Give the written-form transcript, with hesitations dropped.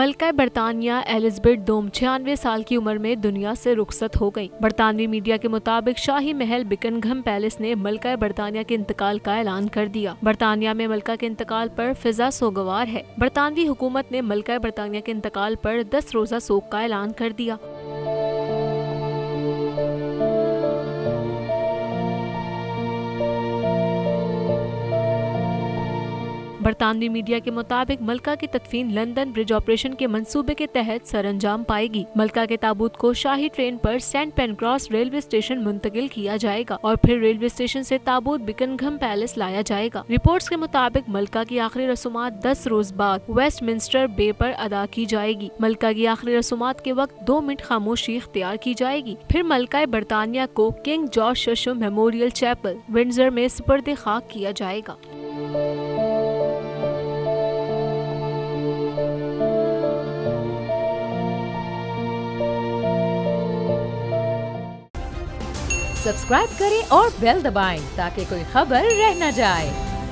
मलका बरतानिया एलिज़ाबेथ दोम 96 साल की उम्र में दुनिया से रुखसत हो गई। बरतानवी मीडिया के मुताबिक शाही महल बिकिंघम पैलेस ने मलका बरतानिया के इंतकाल का ऐलान कर दिया। बरतानिया में मलका के इंतकाल पर फिजा सोगवार है। बरतानवी हुकूमत ने मलका बरतानिया के इंतकाल पर 10 रोजा सोग का ऐलान कर दिया। बरतानवी मीडिया के मुताबिक मलका की तदफीन लंदन ब्रिज ऑपरेशन के मंसूबे के तहत सरअंजाम पाएगी। मलका के ताबूत को शाही ट्रेन पर सेंट पेनक्रॉस रेलवे स्टेशन मुंतकिल किया जाएगा और फिर रेलवे स्टेशन से ताबूत बिकिंघम पैलेस लाया जाएगा। रिपोर्ट्स के मुताबिक मलका की आखिरी रसूमात 10 रोज बाद वेस्टमिंस्टर बे पर अदा की जाएगी। मलका की आखिरी रसूमात के वक्त 2 मिनट खामोशी इख्तियार की जाएगी। फिर मलका बरतानिया को King George VI Memorial Chapel Windsor में सुपर्द खाक किया जाएगा। सब्सक्राइब करें और बेल दबाएं ताकि कोई खबर रह न जाए।